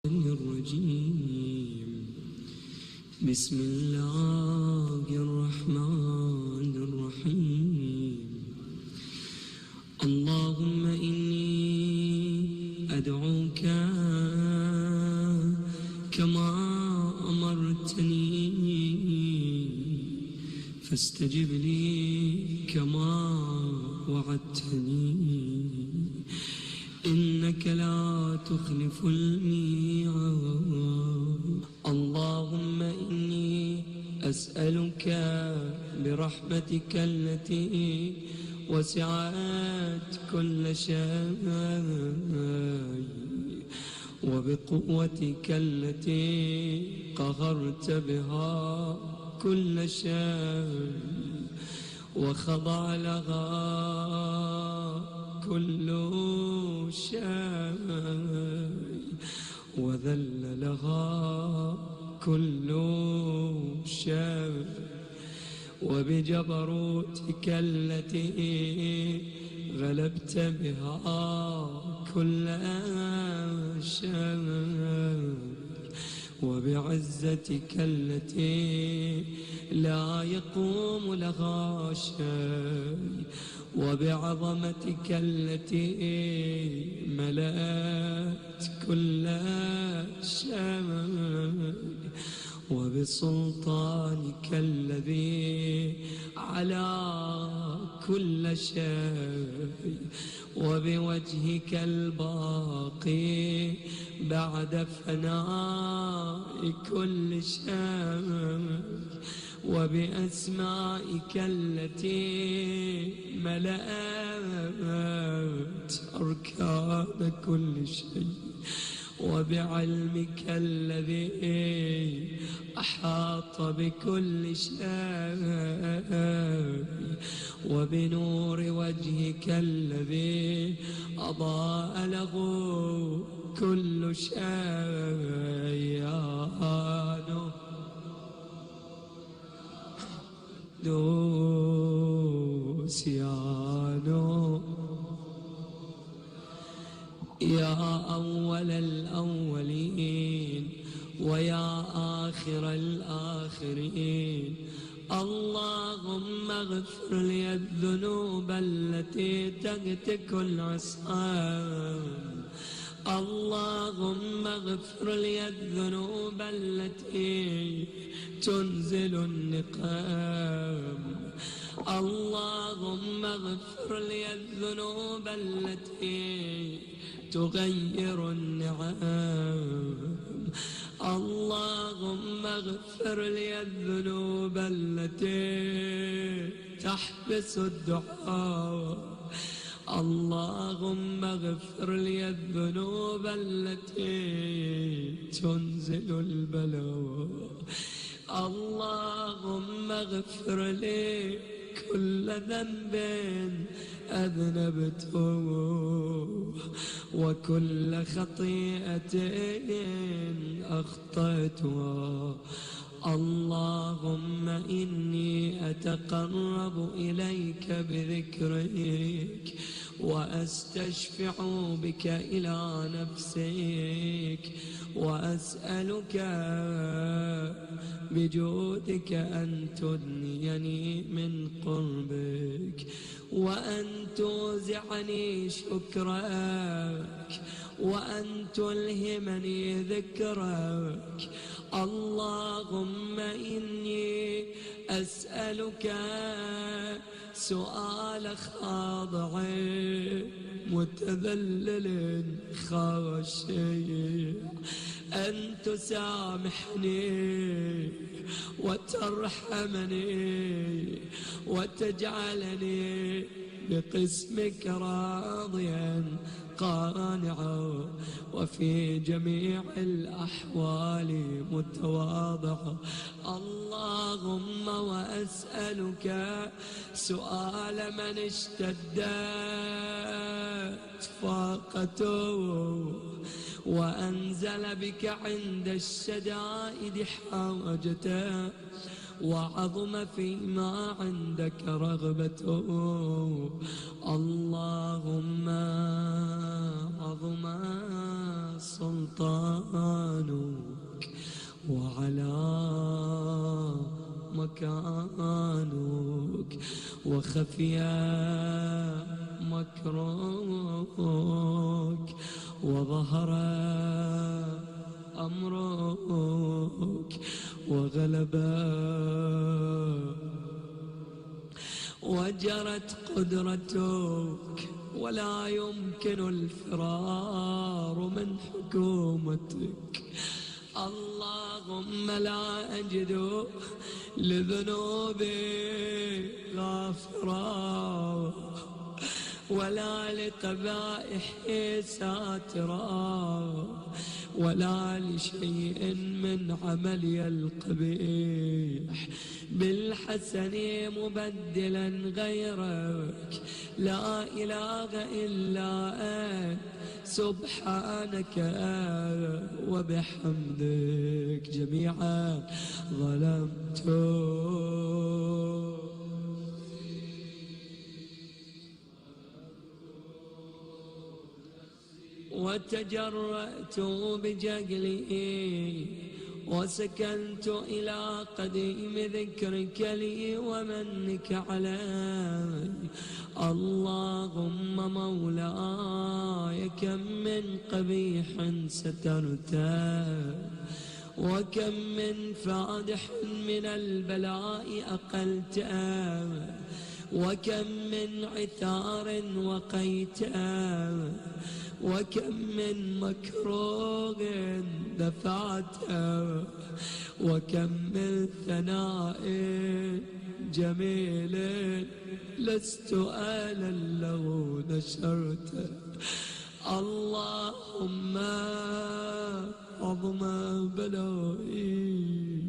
الرجيم. بسم الله الرحمن الرحيم. اللهم إني أدعوك كما أمرتني فاستجب لي كما وعدتني إنك لا تخلف الميعاد. اللهم إني أسألك برحمتك التي وسعت كل شيء وبقوتك التي قهرت بها كل شيء وخضع لها كل شيء وذل لها كل شيء وبجبروتك التي غلبت بها كل شيء وبعزتك التي لا يقوم لها شيء وبعظمتك التي ملأت كل شيء وبسلطانك الذي على كل شيء وبوجهك الباقي بعد فناء كل شيء وبأسمائك التي ملأت أركان كل شيء وبعلمك الذي أحاط بكل شيء وبنور وجهك الذي أضاء له كل شيء دوس يا أول الأولين ويا آخر الآخرين. اللهم اغفر لي الذنوب التي تهتك العصام. اللهم اغفر لي الذنوب التي تنزل النقام. اللهم اغفر لي الذنوب التي تغير النعم. اللهم اغفر لي الذنوب التي تحبس الدعاء. اللهم اغفر لي الذنوب التي تنزل البلاء. اللهم اغفر لي كل ذنب أذنبته وكل خطيئة أخطأتها. اللهم إني أتقرب إليك بذكرك وأستشفع بك إلى نفسك وأسألك بجودك أن تدنيني من قربك وأن توزعني شكرك وأن تلهمني ذكرك. اللهم إني أسألك سؤال خاضع متذلل خاشع أن تسامحني وترحمني وتجعلني بقسمك راضيا قانعا وفي جميع الأحوال متواضعا. اللهم وأسألك سؤال من اشتدت فاقته وأنزل بك عند الشدائد حاجته وعظم فيما عندك رغبته. اللهم عظم سلطانك وعلى مكانك وخفي مكرك وظهر أمرك وغلب وجرت قدرتك ولا يمكن الفرار من حكومتك. اللهم لا أجد لذنوبي غافرا ولا لقبائحي ساترا ولا لشيء من عملي القبيح بالحسن مبدلا غيرك. لا إله إلا أنت سبحانك وبحمدك جميعا ظلمت وتجرأت بجهلي وسكنت إلى قديم ذكرك لي ومنك علي. اللهم مولاي كم من قبيح سترته وكم من فادح من البلاء أقلته وكم من عثار وقيته وكم من مكروه دفعته وكم من ثناء جميل لست آلا له نشرته. اللهم عظم بلائي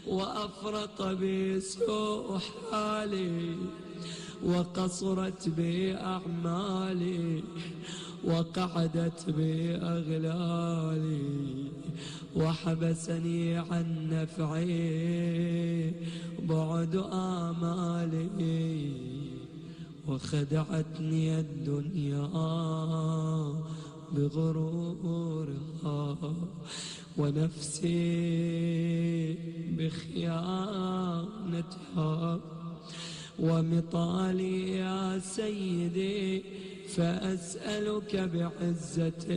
وأفرط بي سوء حالي وقصرت بي أعمالي وقعدت بي أغلالي وحبسني عن نفعي بعد آمالي وخدعتني الدنيا بغرورها ونفسي بخيانتها ومطالي يا سيدي فأسألك بعزتك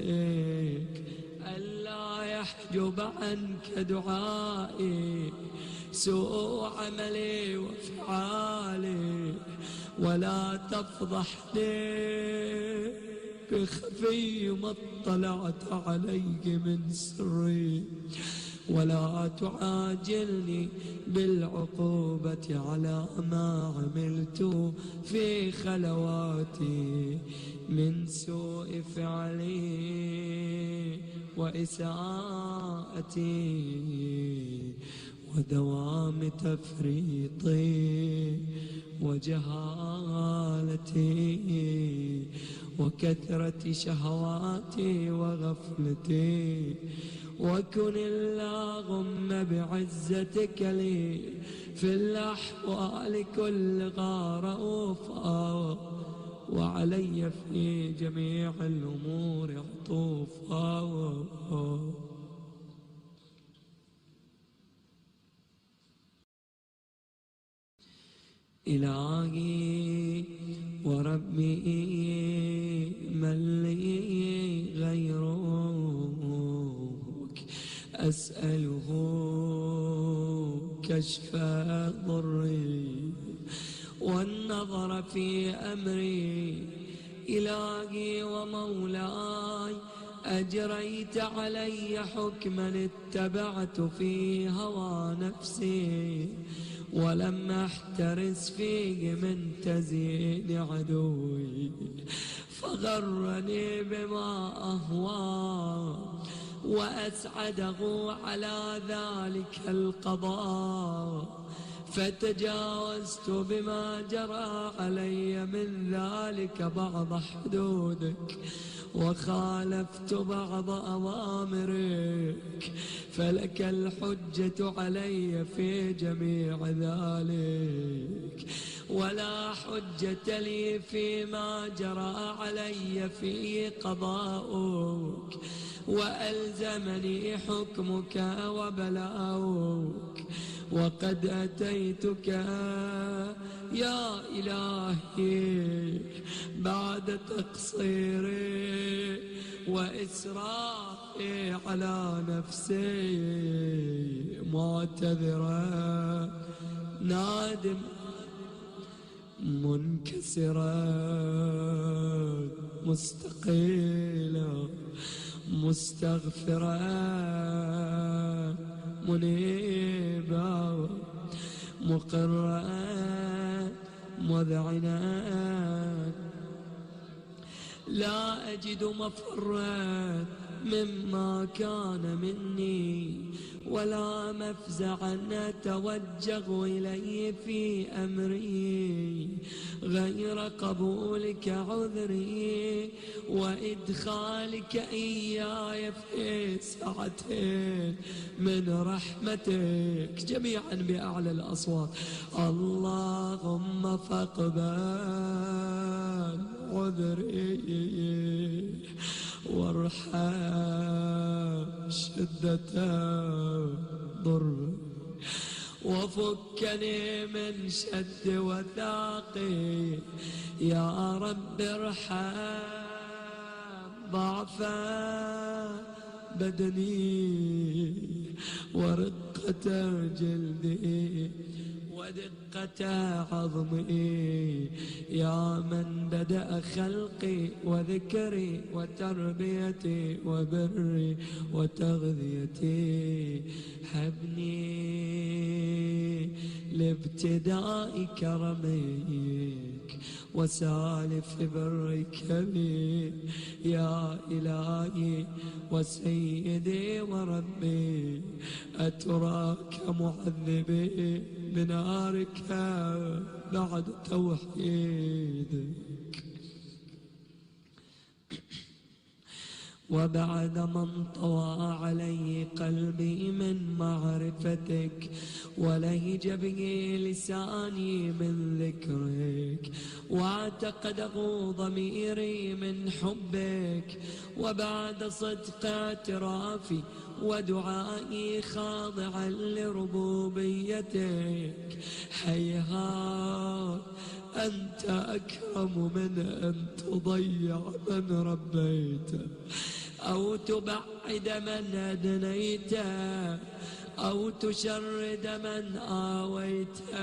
ألا يحجب عنك دعائي سوء عملي وفعالي ولا تفضحني بخفي ما اطلعت عليه من سري ولا تعاجلني بالعقوبة على ما عملت في خلواتي من سوء فعلي وإساءتي ودوام تفريطي وجهالتي وكثرة شهواتي وغفلتي. وكن اللهم بعزتك لي في الأحوال كلها رؤوفا وعلي في جميع الأمور عطوفا. إلهي وربي من لي غيرك أسأله كشف ضري والنظر في أمري. إلهي ومولاي أجريت علي حكما اتبعت في هوى نفسي ولم أحترس فيه من تزيين عدوي فغرني بما أهوى وأسعده على ذلك القضاء فتجاوزت بما جرى علي من ذلك بعض حدودك، وخالفت بعض أوامرك، فلك الحجة علي في جميع ذلك، ولا حجة لي فيما جرى علي فيه قضاؤك، وألزمني حكمك وبلاؤك، وقد أتيتك يا إلهي بعد تقصيري وإسرافي على نفسي، معتذرا نادم منكسرا مستقيلا مستغفرا منيبا مقرا مذعنا، لا أجد مفرا مما كان مني، ولا مفزعا أتوجه إليه في أمري غير قبولك عذري وإدخالك إياي في سعة من رحمتك. جميعا بأعلى الأصوات: اللهم فاقبل عذري وارحم شدة ضر، وفكني من شد وثاقي، يا رب ارحم ضعف بدني ورقة جلدي ودقة عظمي، يا من بدأ خلقي وذكري وتربيتي وبري وتغذيتي، هبني لابتداء كرمك وسالف برك بي، يا إلهي وسيدي وربي، أتراك معذبي بنارك بعد توحيدك، وبعد من طوى علي قلبي من معرفتك، ولهج به لساني من ذكرك، واعتقده ضميري من حبك، وبعد صدق اعترافي ودعائي خاضعا لربوبيتك، هيهات أنت أكرم من أن تضيع من ربيته، أو تبعد من أدنيته، أو تشرد من آويته،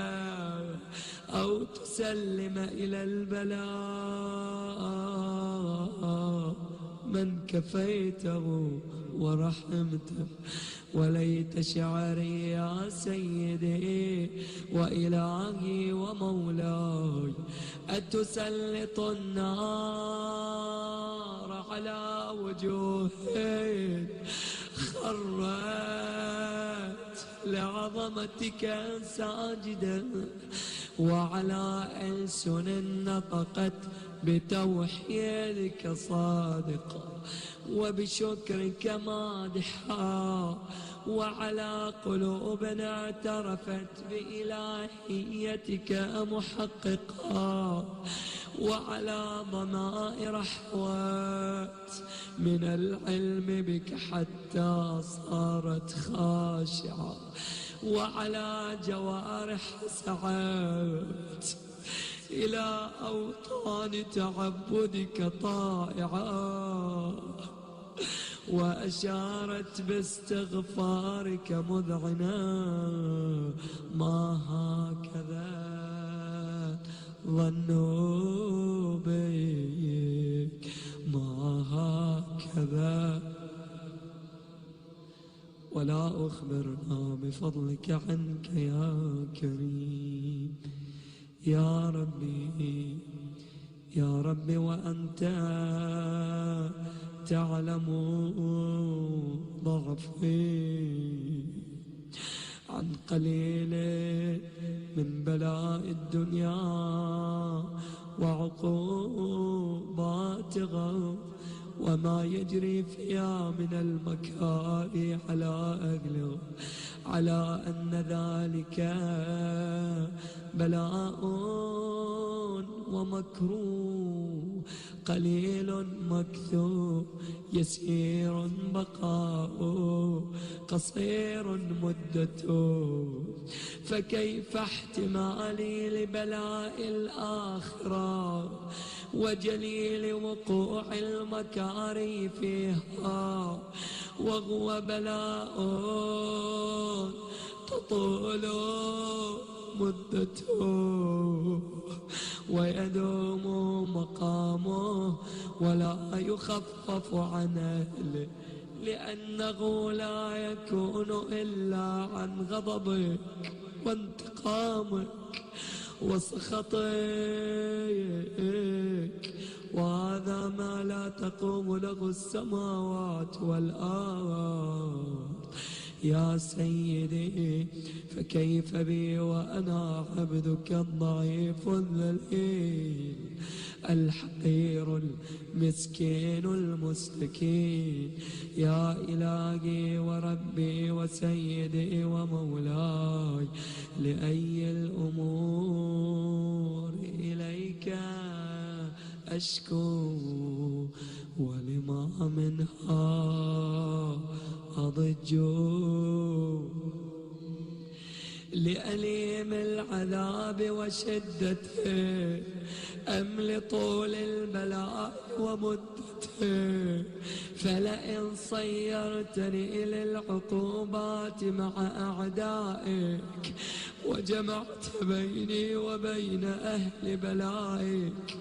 أو تسلم إلى البلاء من كفيته ورحمته. وليت شعري يا سيدي وإلهي ومولاي أتسلط النار على وجوه خرت لعظمتك ساجدا، وعلى ألسن نطقت بتوحيدك صادقا، وبشكرك مادحا، وعلى قلوب اعترفت بإلهيتك محققا، وعلى ضمائر حوات من العلم بك حتى صارت خاشعة، وعلى جوارح سعت إلى أوطان تعبدك طائعة، وأشارت باستغفارك مذعنا، ما هكذا ظنوا بك، ما هكذا، ولا أخبرنا بفضلك عنك يا كريم. يا ربي يا ربي وأنت تعلم ضعفي، عن قليل من بلاء الدنيا وعقوباتها وما يجري فيها من المكاره على أهله، على أن ذلك بلاء ومكروه قليل مكثور يسير بقاؤه قصير مدته. فكيف احتمالي لبلاء الآخرة وجليل وقوع المكاره فيها وهو بلاء تطول مدته ويدوم مقامه ولا يخفف عن أهله، لأنه لا يكون إلا عن غضبك وانتقامك وسخطك، وهذا ما لا تقوم له السماوات والأرض. يا سيدي فكيف بي وأنا عبدك الضعيف الذليل الحقير المسكين المستكين. يا إلهي وربي وسيدي ومولاي، لأي الأمور إليك أشكو ولما منها أضج؟ لأليم العذاب وشدته أم لطول البلاء ومدته؟ فلئن صيرتني للعقوبات مع أعدائك وجمعت بيني وبين أهل بلائك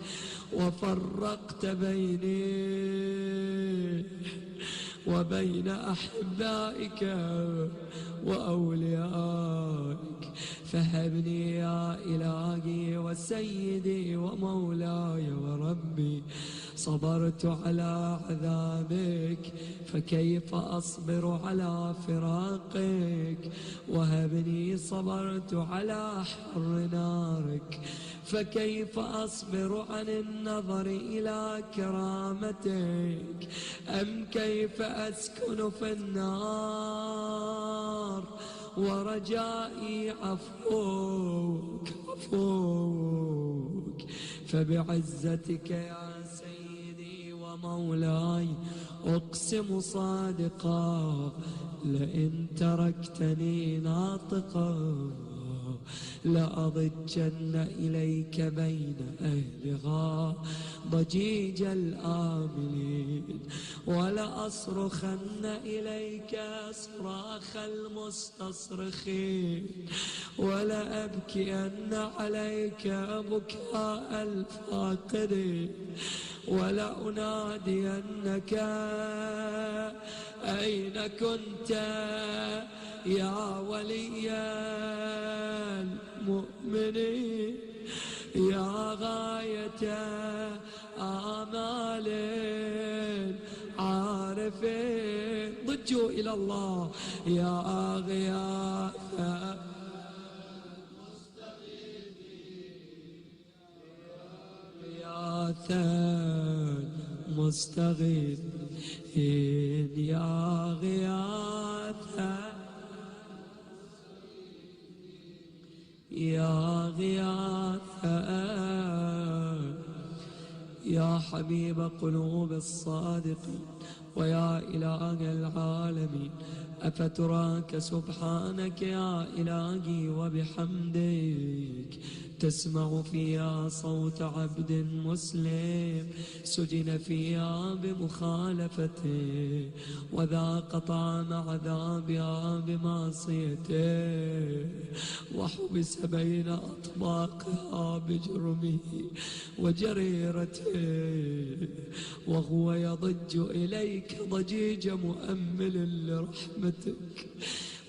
وفرقت بيني وبين أحبائك وأوليائك، فهبني يا إلهي وسيدي ومولاي وربي. صبرت على عذابك فكيف أصبر على فراقك؟ وهبني صبرت على حر نارك فكيف أصبر عن النظر إلى كرامتك؟ أم كيف أسكن في النار ورجائي عفوك عفوك؟ فبعزتك يا سيدي ومولاي أقسم صادقا، لئن تركتني ناطقا لأضجن إليك بين أهلها ضجيج الآملين، ولأصرخن إليك صراخ المستصرخين، ولأبكين عليك بكاء الفاقدين، ولأنادينك أين كنت يا ولي المؤمنين، يا غاية آمال عارفين. ضجوا إلى الله يا غياث مستغيثين، يا غياث يا غياث يا حبيب قلوب الصادقين ويا إله العالمين. أفتراك سبحانك يا إلهي وبحمدك تسمع فيها صوت عبد مسلم سجن فيها بمخالفته وذاق طعم عذابها بمعصيته وحبس بين أطباقها بجرمه وجريرته، وهو يضج إليك ضجيج مؤمل لرحمتك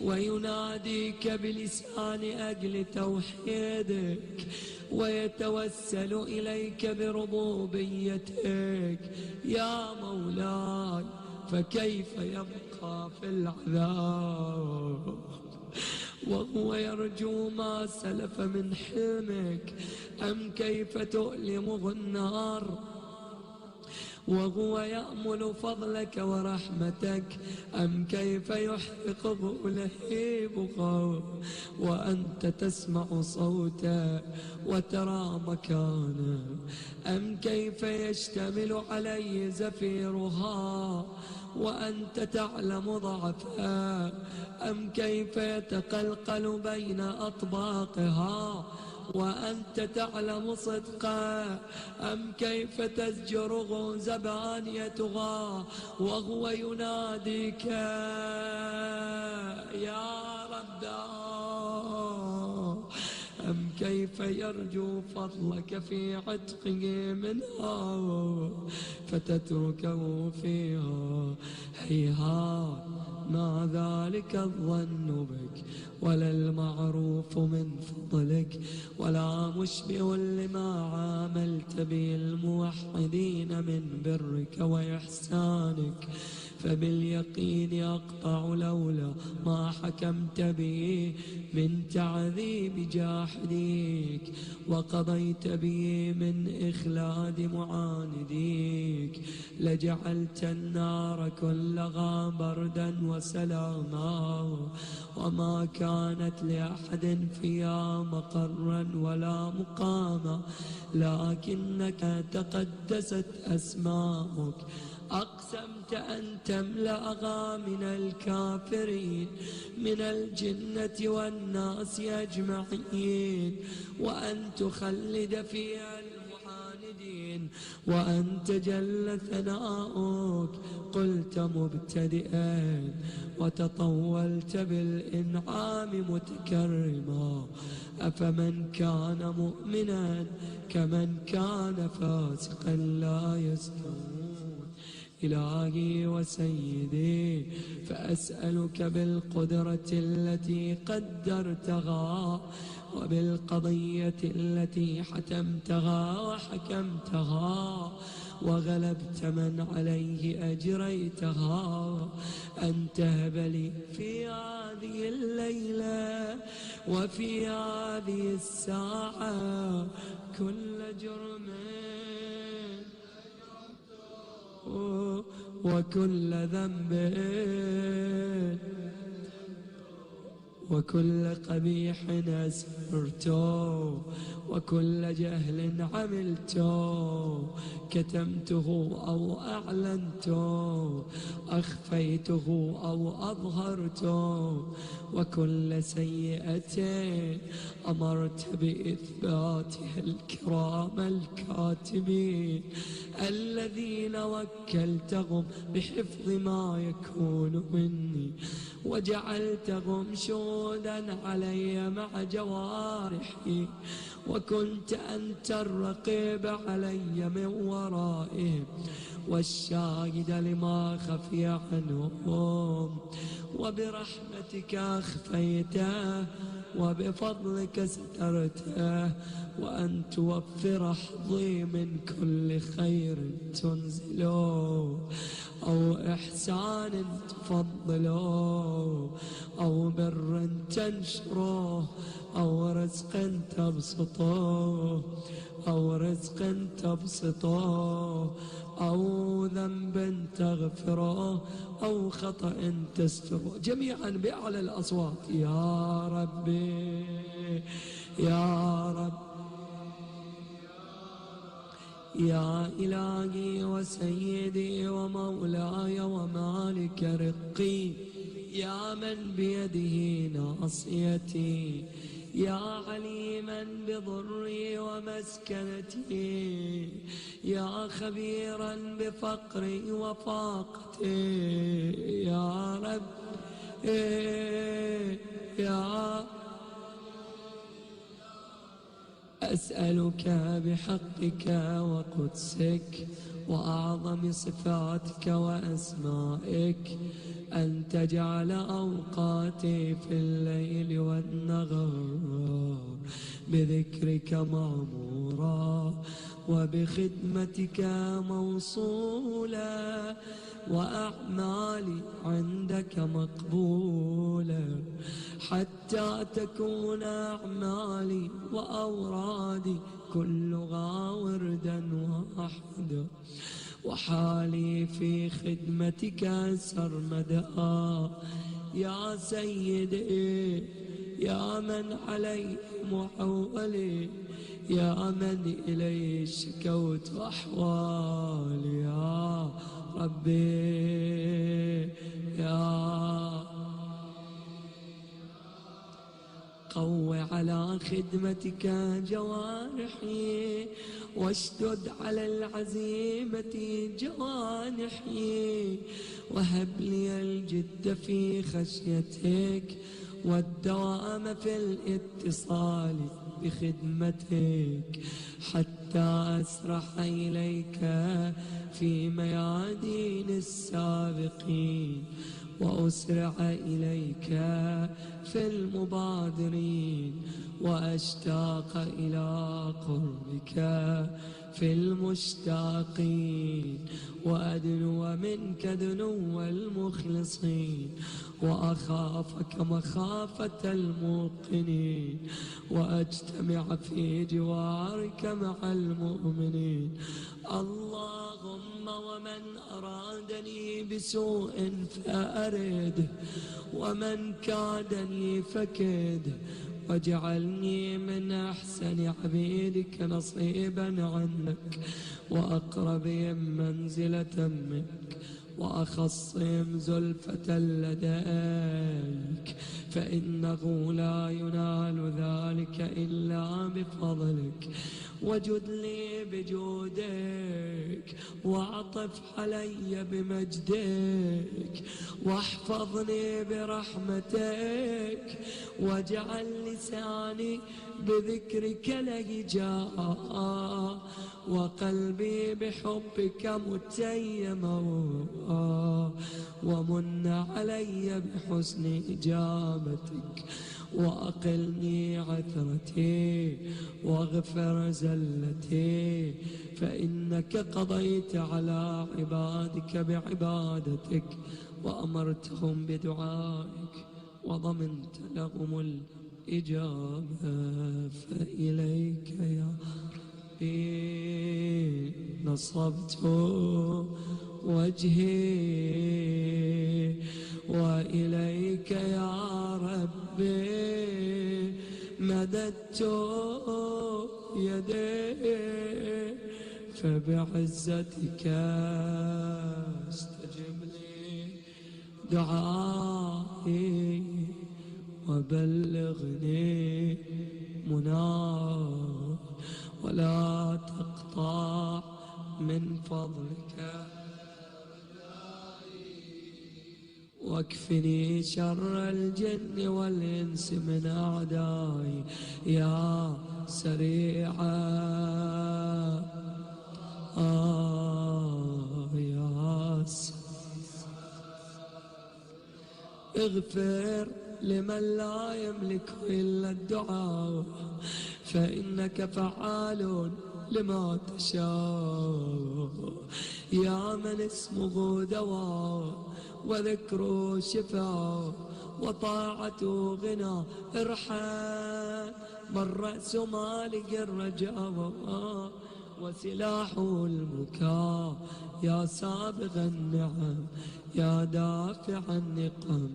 ويناديك بلسان أجل توحيدك ويتوسل إليك بربوبيتك يا مولاي. فكيف يبقى في العذاب وهو يرجو ما سلف من حلمك، أم كيف تؤلمه النار وهو يأمل فضلك ورحمتك، أم كيف يحرقه لهيبها وأنت تسمع صوته وترى مكانه، أم كيف يشتمل عليه زفيرها وأنت تعلم ضعفها، أم كيف يتقلقل بين أطباقها وأنت تعلم صدقه، أم كيف تزجره زبانيتها وهو يناديك يا رب، أم كيف يرجو فضلك في عتقه منها فتتركه فيها، هيهات ما ذلك الظن بك ولا المعروف من فضلك ولا مشبه لما عاملت به الموحدين من برك وإحسانك، فباليقين أقطع لولا ما حكمت به من تعذيب جاحديك وقضيت به من إخلاد معانديك، لجعلت النار كلها بردا وسلاما وما كانت لأحد فيها مقرا ولا مقاما، لكنك تقدست أسماؤك أقسمت أن تملأها من الكافرين من الجنة والناس أجمعين، وأن تخلد فيها المعاندين، وأن تجل ثناؤك قلت مبتدئا وتطولت بالإنعام متكرما، أفمن كان مؤمنا كمن كان فاسقا لا يستوون. إلهي وسيدي فأسألك بالقدرة التي قدرتها وبالقضية التي حتمتها وحكمتها وغلبت من عليه أجريتها، أن تهب لي في هذه الليلة وفي هذه الساعة كل جرم وكل ذنب وكل قبيح أسرته وكل جهل عملته كتمته أو أعلنته أخفيته أو أظهرته، وكل سيئة أمرت بإثباتها الكرام الكاتبين الذين وكلتهم بحفظ ما يكون مني وجعلتهم شهودا علي مع جوارحي، وكنت أنت الرقيب علي من ورائهم والشاهد لما خفي عنهم، وبرحمتك أخفيته وبفضلك سترته، وأن توفر حظي من كل خير تنزله أو إحسان تفضله أو بر تنشره أو رزق تبسطه أو رزق تبسطه أو ذنب تغفره أو خطأ تستره، جميعا بأعلى الأصوات يا ربي يا رب يا إلهي وسيدي ومولاي ومالك رقي، يا من بيده ناصيتي، يا عليما بضري ومسكنتي، يا خبيرا بفقري وفاقتي، يا رب يا أسألك بحقك وقدسك وأعظم صفاتك وأسمائك أن تجعل أوقاتي في الليل والنهار بذكرك معمورا وبخدمتك موصولا وأعمالي عندك مقبولة. مقبولة، حتى تكون أعمالي وأورادي كلها وردا واحدا، وحالي في خدمتك سرمدا. يا سيدي يا من علي معولي، يا من إليه شكوت أحوالي، يا ربي يا قو على خدمتك جوارحي، واشدد على العزيمة جوانحي، وهب لي الجد في خشيتك والدوام في الاتصال بخدمتك، حتى أسرح إليك في ميادين السابقين، وأسرع إليك في المبادرين، وأشتاق إلى قربك في المشتاقين، وأدنو منك دنو المخلصين، وأخافك مخافة الموقنين، وأجتمع في جوارك مع المؤمنين. اللهم ومن أرادني بسوء فأرده، ومن كادني فكده، واجعلني من أحسن عبيدك نصيبا عنك، وأقربهم منزلة منك، وأخصهم زلفة لديك، فإنه لا ينال ذلك إلا بفضلك. وجد لي بجودك، وعطف علي بمجدك، واحفظني برحمتك، واجعل لساني بذكرك لهجا، وقلبي بحبك متيما، ومن علي بحسن إجابتك، وأقلني عثرتي واغفر زلتي، فإنك قضيت على عبادك بعبادتك، وأمرتهم بدعائك، وضمنت لهم الإجابة. فإليك يا ربي نصبت وجهي، وإليك يا ربي مددت يدي، فبعزتك استجب لي دعائي، وبلغني مناي، ولا تقطع من فضلك، واكفني شر الجن والإنس من أعدائي يا سريعا، يا اغفر لمن لا يملك إلا الدعاء، فإنك فعال لما تشاء. يا من اسمه دواء، وذكره شفاء، وطاعته غنى، ارحم من رأس مالك الرجاء، وسلاحه البكاء. يا سابغ النعم، يا دافع النقم،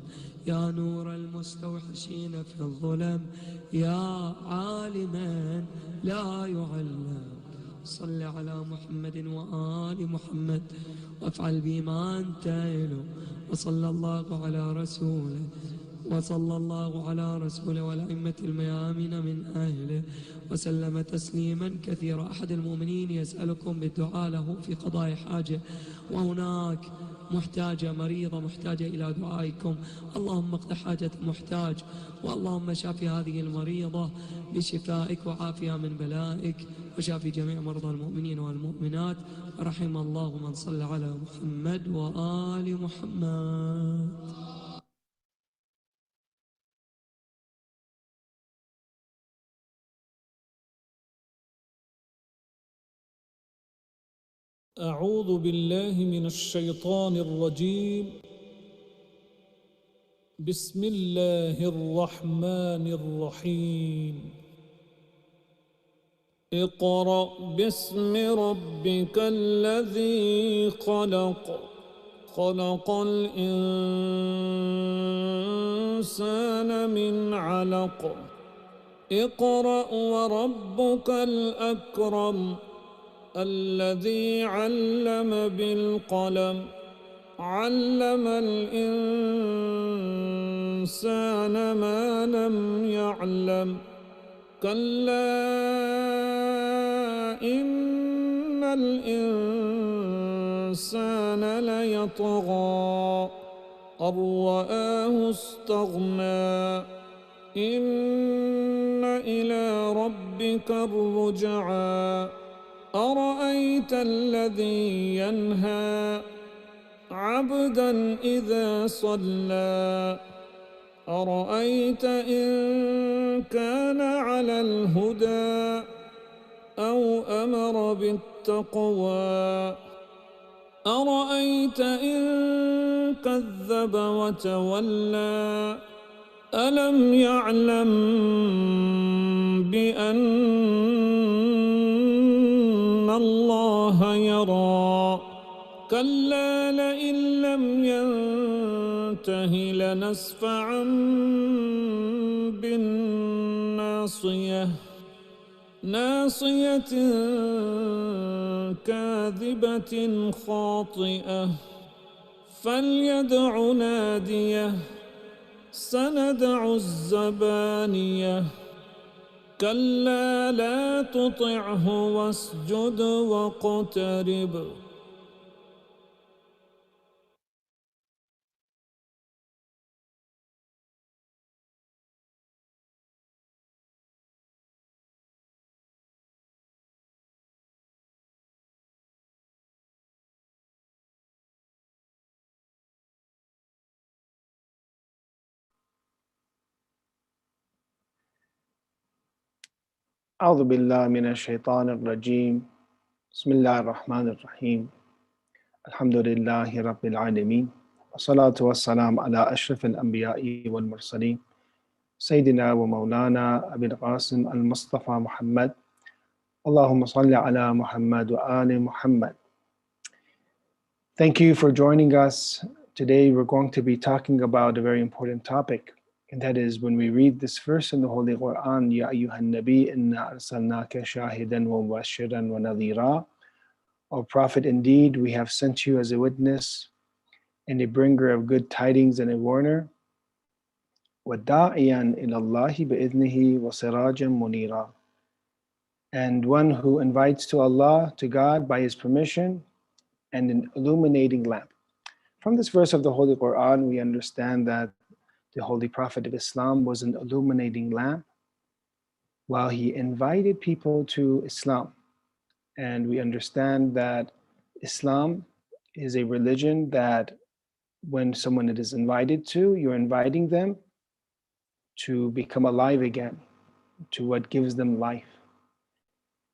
يا نور المستوحشين في الظلم، يا عالما لا يعلم. صل على محمد وآل محمد، وافعل بما أنت أهله. وصلى الله على رسوله، وصلى الله على رسوله والأئمة الميامين من أهله، وسلم تسليما كثيرا. أحد المؤمنين يسألكم بالدعاء له في قضاء حاجة، وهناك محتاجة مريضة محتاجة إلى دعائكم. اللهم اقض حاجة محتاج، واللهم شافي هذه المريضة بشفائك، وعافيها من بلائك، وشافي جميع مرضى المؤمنين والمؤمنات. رحم الله من صلى على محمد وآل محمد. أعوذ بالله من الشيطان الرجيم. بسم الله الرحمن الرحيم اقرأ باسم ربك الذي خلق خلق الإنسان من علق اقرأ وربك الأكرم الذي علم بالقلم علم الإنسان ما لم يعلم كلا إن الإنسان ليطغى أن رآه استغنى إن إلى ربك الرجعى أرأيت الذي ينهى عبدا إذا صلى أرأيت إن كان على الهدى أو أمر بالتقوى أرأيت إن كذب وتولى ألم يعلم بأن الله يرى كلا لئن لم ينته لنسفعا بالناصية ناصية كاذبة خاطئة فليدع ناديه سندع الزبانية كلا لا تطعه واسجد واقترب أعوذ بالله من الشيطان الرجيم بسم الله الرحمن الرحيم الحمد لله رب العالمين والصلاة والسلام على أشرف الأنبياء والمرسلين سيدنا ومولانا أبي القاسم المصطفى محمد اللهم صل على محمد وآل محمد. Thank you for joining us. Today we're going to be talking about a very important topic, and that is when we read this verse in the Holy Quran, Ya ayyuhan nabi inna arsalnaka shahidan wa mubashiran wa nadhira. O Prophet, indeed we have sent you as a witness and a bringer of good tidings and a warner. وَدَاعِيًا إِلَى اللَّهِ بِإِذْنِهِ وَسِرَاجًا مُنِيرًا. And one who invites to Allah, to God, by His permission, and an illuminating lamp. From this verse of the Holy Quran, we understand that the Holy Prophet of Islam was an illuminating lamp while he invited people to Islam. And we understand that Islam is a religion that when someone is invited to, you're inviting them to become alive again, to what gives them life.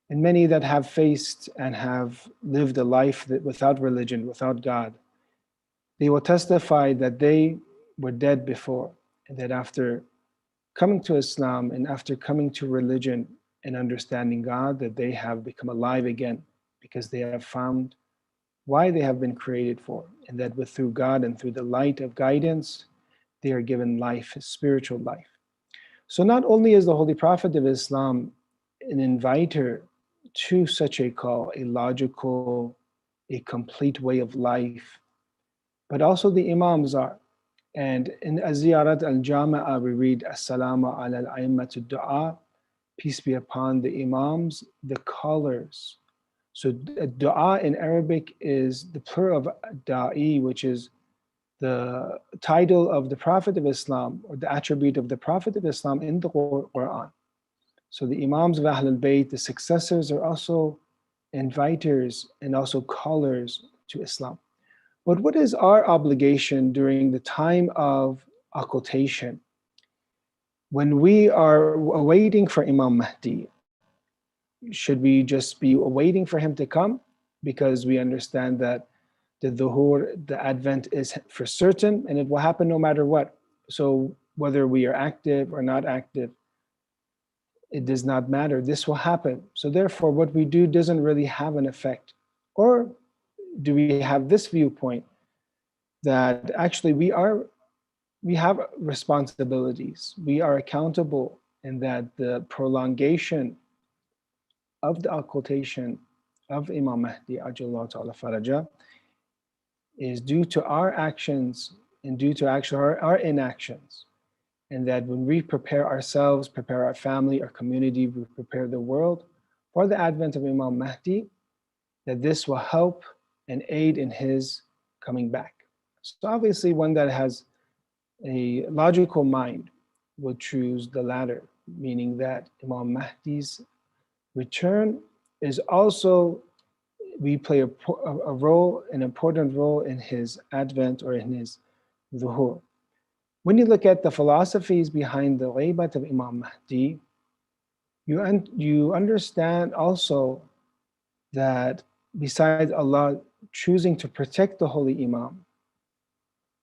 And many that have faced and have lived a life that without religion, without God, they will testify that they were dead before, and that after coming to Islam and after coming to religion and understanding God, that they have become alive again because they have found why they have been created for, and that through God and through the light of guidance, they are given life, spiritual life. So not only is the Holy Prophet of Islam an inviter to such a call, a logical, a complete way of life, but also the Imams are. And in Ziyarat al-Jama'a, we read, As-salamu ala al-a'immatu du'a, peace be upon the Imams, the callers. So dua in Arabic is the plural of da'i, which is the title of the Prophet of Islam, or the attribute of the Prophet of Islam in the Quran. So the Imams of Ahlul Bayt, the successors, are also inviters and also callers to Islam. But what is our obligation during the time of occultation? When we are waiting for Imam Mahdi, should we just be waiting for him to come? Because we understand that the dhuhur, the advent is for certain, and it will happen no matter what. So whether we are active or not active, it does not matter. This will happen. So therefore, what we do doesn't really have an effect. Or do we have this viewpoint that actually we have responsibilities, we are accountable, and that the prolongation of the occultation of Imam Mahdi Ajallahu Ta'ala Faraja is due to our actions and due to actually our inactions. And that when we prepare ourselves, prepare our family, our community, we prepare the world for the advent of Imam Mahdi, that this will help and aid in his coming back. So obviously one that has a logical mind would choose the latter, meaning that Imam Mahdi's return is also, we play a role, an important role in his advent or in his zuhur. When you look at the philosophies behind the ghaybat of Imam Mahdi, you understand also that besides Allah choosing to protect the holy Imam,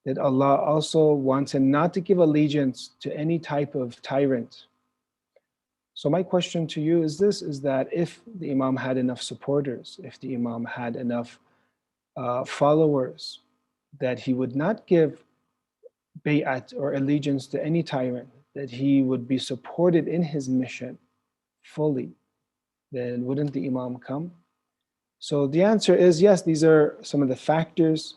that Allah also wants him not to give allegiance to any type of tyrant. So my question to you is this, is that if the Imam had enough supporters, if the Imam had enough followers, that he would not give bay'at or allegiance to any tyrant, that he would be supported in his mission fully, then wouldn't the Imam come? So the answer is yes, these are some of the factors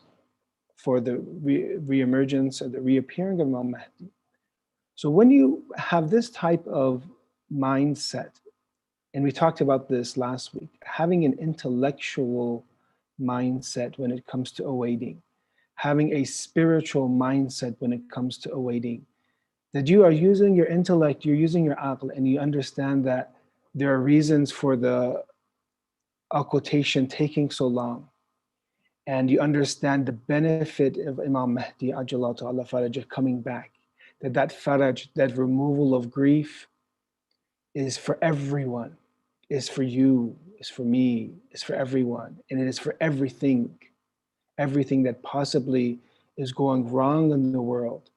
for the re-emergence or the reappearing of Imam Mahdi. So when you have this type of mindset, and we talked about this last week, having an intellectual mindset when it comes to awaiting, having a spiritual mindset when it comes to awaiting, that you are using your intellect, you're using your aql, and you understand that there are reasons for the occultation taking so long, and you understand the benefit of Imam Mahdi Ajallahu Ta'ala Faraj coming back, that faraj, that removal of grief is for everyone, is for you, is for me, is for everyone, and it is for everything that possibly is going wrong in the world,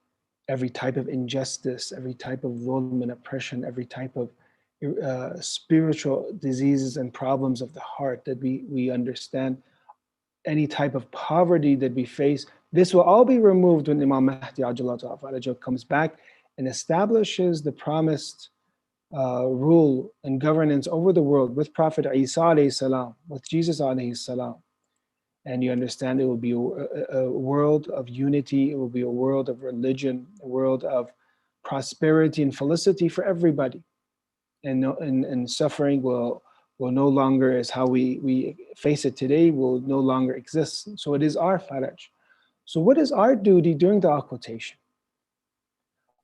every type of injustice, every type of dhulm and oppression, every type of spiritual diseases and problems of the heart that we understand, any type of poverty that we face, this will all be removed when Imam Mahdi Ajallahu Ta'ala Faraj comes back and establishes the promised rule and governance over the world with Prophet Isa alayhi salam, with Jesus alayhi salam. And you understand it will be a world of unity, it will be a world of religion, a world of prosperity and felicity for everybody. And suffering will no longer, as how we face it today, will no longer exist. So it is our faraj. So what is our duty during the occultation?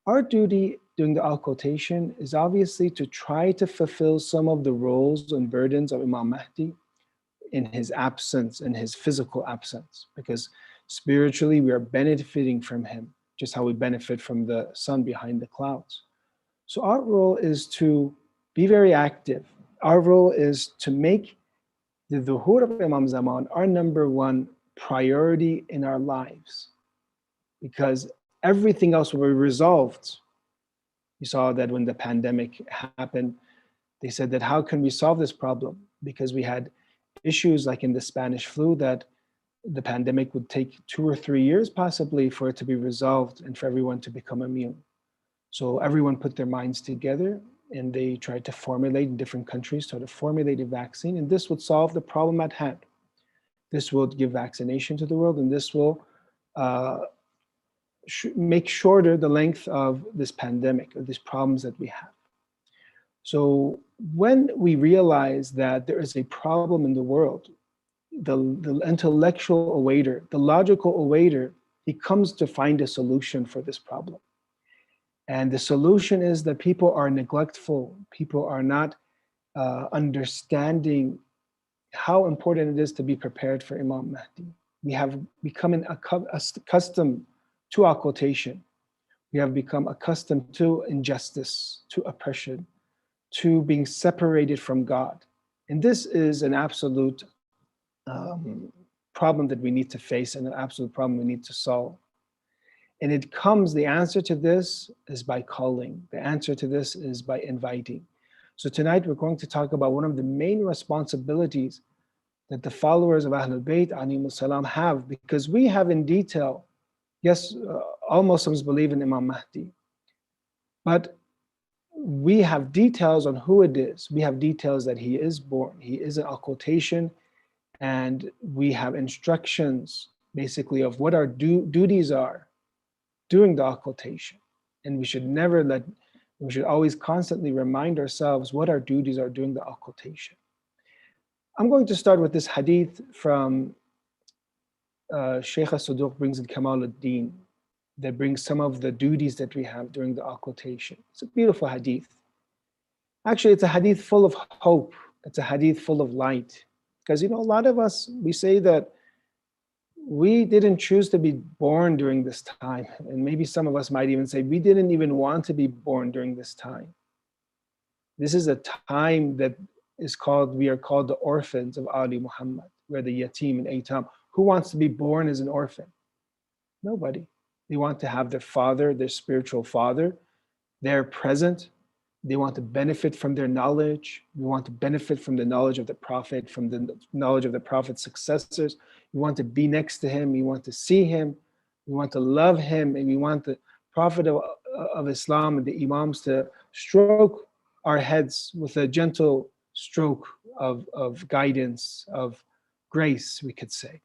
Our duty during the occultation is obviously to try to fulfill some of the roles and burdens of Imam Mahdi in his absence, in his physical absence, because spiritually we are benefiting from him, just how we benefit from the sun behind the clouds. So our role is to be very active. Our role is to make the dhuhur of Imam Zaman our number one priority in our lives, because everything else will be resolved. You saw that when the pandemic happened, they said that how can we solve this problem? Because we had issues like in the Spanish flu, that the pandemic would take 2 or 3 years possibly for it to be resolved and for everyone to become immune. So everyone put their minds together and they tried to formulate, in different countries, tried to formulate a vaccine, and this would solve the problem at hand. This will give vaccination to the world, and this will make shorter the length of this pandemic, of these problems that we have. So when we realize that there is a problem in the world, the intellectual awaiter, the logical awaiter, he comes to find a solution for this problem. And the solution is that people are neglectful, people are not understanding how important it is to be prepared for Imam Mahdi. We have become accustomed to occultation. We have become accustomed to injustice, to oppression, to being separated from God. And this is an absolute problem that we need to face and an absolute problem we need to solve. And it comes, the answer to this is by calling. The answer to this is by inviting. So tonight we're going to talk about one of the main responsibilities that the followers of Ahlul Bayt alayhimus salam have, because we have in detail, yes, all Muslims believe in Imam Mahdi, but we have details on who it is. We have details that he is born, he is an occultation, and we have instructions basically of what our duties are during the occultation. And we should always constantly remind ourselves what our duties are during the occultation. I'm going to start with this hadith from Shaykh al-Saduq brings in Kamal ad-Din, that brings some of the duties that we have during the occultation. It's a beautiful hadith. Actually, it's a hadith full of hope. It's a hadith full of light. Because, a lot of us, we say that we didn't choose to be born during this time. And maybe some of us might even say we didn't even want to be born during this time. This is a time that we are called the orphans of Ali Muhammad. We're the yatim and aitam. Who wants to be born as an orphan? Nobody. They want to have their father, their spiritual father, there present. They want to benefit from their knowledge. We want to benefit from the knowledge of the Prophet, from the knowledge of the Prophet's successors. We want to be next to him. We want to see him. We want to love him. And we want the Prophet of Islam and the Imams to stroke our heads with a gentle stroke of guidance, of grace, we could say.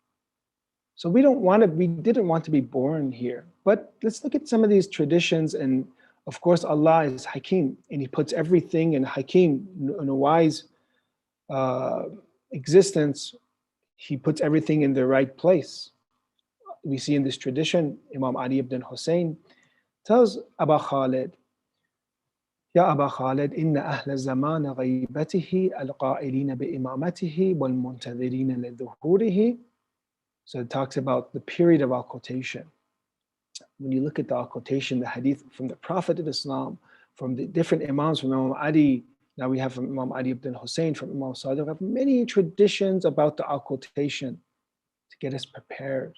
So we didn't want to be born here. But let's look at some of these traditions. And of course, Allah is Hakim, and He puts everything in Hakim, in a wise existence. He puts everything in the right place. We see in this tradition, Imam Ali ibn Hussein tells Aba Khalid, Ya Aba Khalid, inna ahla zaman ghaibatihi al-qa'ilina bi-imamatihi wal-muntadhirina li-dhuhurihi. So it talks about the period of occultation. When you look at the occultation, the hadith from the Prophet of Islam, from the different Imams, from Imam Ali, now we have from Imam Ali ibn Hussein, from Imam Sadiq, we have many traditions about the occultation to get us prepared,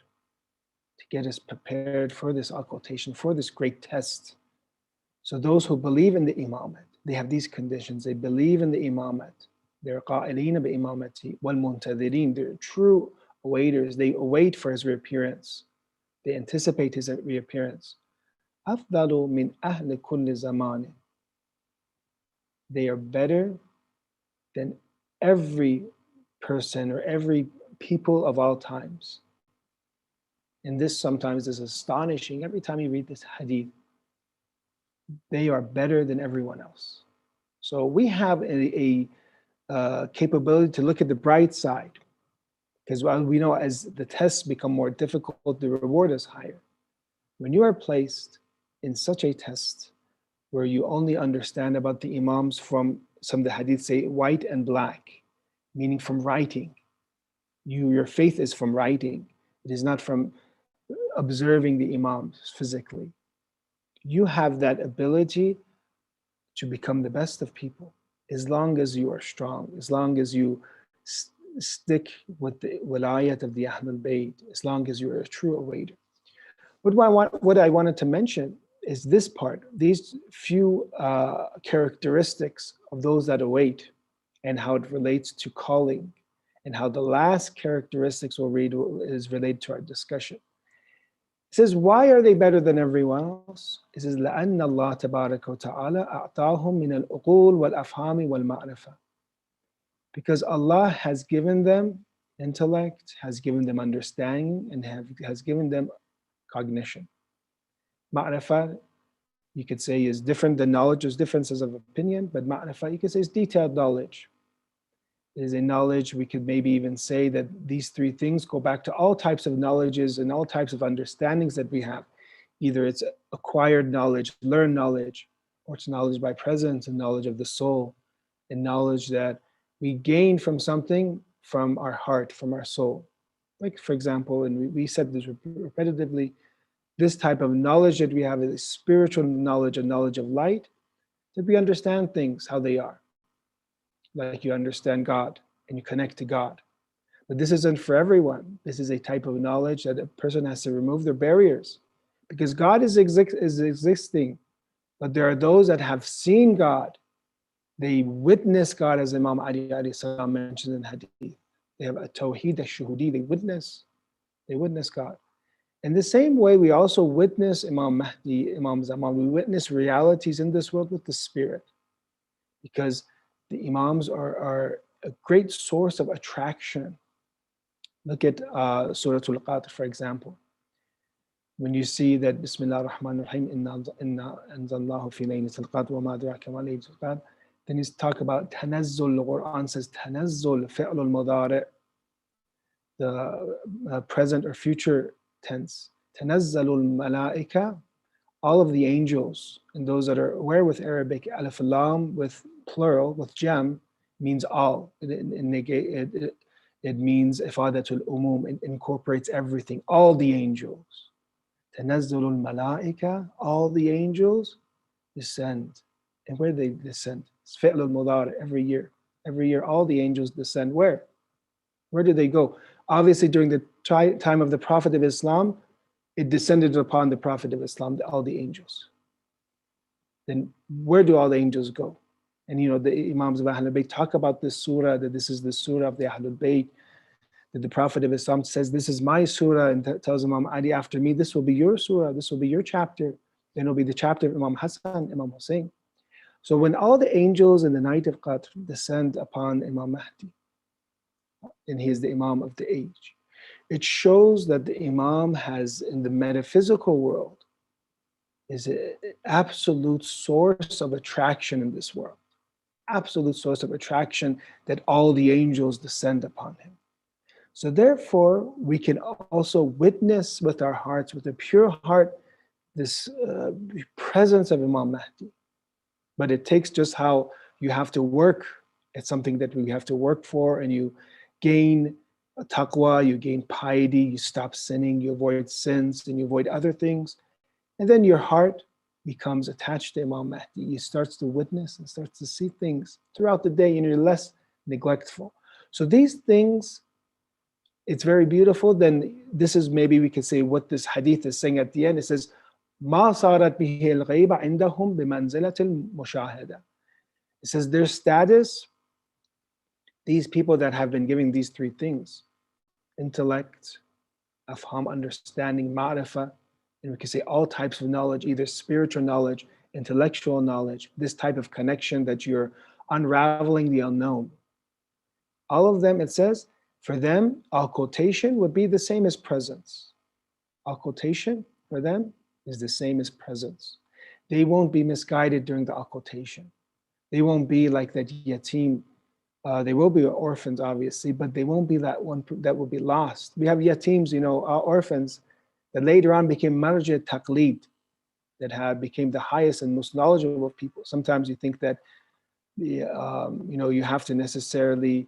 for this occultation, for this great test. So those who believe in the imamate, they have these conditions. They believe in the imamate. They're qa'ilina bi imamati wal muntadhirin. They're true awaiters. They await for his reappearance. They anticipate his reappearance. Afdalu min ahli kulli zamanin. They are better than every person or every people of all times. And this sometimes is astonishing. Every time you read this hadith, they are better than everyone else. So we have a capability to look at the bright side, because we know as the tests become more difficult, the reward is higher. When you are placed in such a test where you only understand about the Imams from, some of the hadiths say, white and black, meaning from writing. Your faith is from writing. It is not from observing the Imams physically. You have that ability to become the best of people as long as you are strong, as long as you stick with the wilayat of the Ahlul Bayt, as long as you're a true awaiter. What I wanted to mention is this part, these few characteristics of those that await, and how it relates to calling, and how the last characteristics we'll read is related to our discussion. It says, why are they better than everyone else? It says, لأن الله تبارك وتعالى أعطاهم من العقول والأفهام والمعرفة. Because Allah has given them intellect, has given them understanding, and has given them cognition. Ma'rifah, you could say, is different than knowledge. There's differences of opinion, but ma'rifah, you could say, is detailed knowledge. It is a knowledge, we could maybe even say that these three things go back to all types of knowledges and all types of understandings that we have. Either it's acquired knowledge, learned knowledge, or it's knowledge by presence and knowledge of the soul, and knowledge that we gain from something from our heart, from our soul. Like, for example, and we said this repetitively, this type of knowledge that we have is spiritual knowledge, a knowledge of light, that we understand things how they are. Like you understand God and you connect to God. But this isn't for everyone. This is a type of knowledge that a person has to remove their barriers. because God is existing, but there are those that have seen God. They witness God, as Imam Ali alayhi salam mentioned in Hadith. They have a tawheed, a shuhudi, they witness God. In the same way, we also witness Imam Mahdi, Imam Zaman, we witness realities in this world with the spirit, because the Imams are a great source of attraction. Look at Surah Al-Qadr, for example. When you see that Bismillah ar-Rahman ar-Rahim, inna anzalnahu fi laylatil qadr wa ma adraka ma laylatul qadr, then he's talk about tanazzul. The Quran says tanazzul, fi'lul mudari', the present or future tense. Tanazzalul malaika, all of the angels, and those that are aware with Arabic, alif lam with plural, with jam, means all. It means ifadatul umum, it incorporates everything, all the angels. Tanazzalul malaika, all the angels descend. And where do they descend? It's fi'l al-mudari, every year. Every year, all the angels descend. Where? Where do they go? Obviously, during the time of the Prophet of Islam, it descended upon the Prophet of Islam, all the angels. Then where do all the angels go? And you know, the Imams of Ahlul Bayt talk about this surah, that this is the surah of the Ahlul Bayt, that the Prophet of Islam says, this is my surah, and tells Imam Ali, after me, this will be your surah, this will be your chapter. Then it'll be the chapter of Imam Hassan, Imam Hussein. So when all the angels in the night of Qadr descend upon Imam Mahdi, and he is the Imam of the age, it shows that the Imam has, in the metaphysical world, is an absolute source of attraction in this world. Absolute source of attraction, that all the angels descend upon him. So therefore, we can also witness with our hearts, with a pure heart, this presence of Imam Mahdi. But it takes just how you have to work. It's something that we have to work for, and you gain taqwa, you gain piety, you stop sinning, you avoid sins, and you avoid other things. And then your heart becomes attached to Imam Mahdi. You start to witness and starts to see things throughout the day, and you're less neglectful. So these things, it's very beautiful. Then this is, maybe we could say what this hadith is saying at the end. It says, ما صارت به الغيبة عندهم بمنزلة المشاهدة. It says their status, these people that have been giving these three things, intellect, afham, understanding, ma'rifah, and we can say all types of knowledge, either spiritual knowledge, intellectual knowledge, this type of connection that you're unraveling the unknown. All of them, it says, for them, occultation would be the same as presence. Occultation for them is the same as presence. They won't be misguided during the occultation. They won't be like that yatim. They will be orphans, obviously, but they won't be that one that will be lost. We have yatims, you know, orphans that later on became marja taqlid, that became the highest and most knowledgeable of people. Sometimes you think that you know, you have to necessarily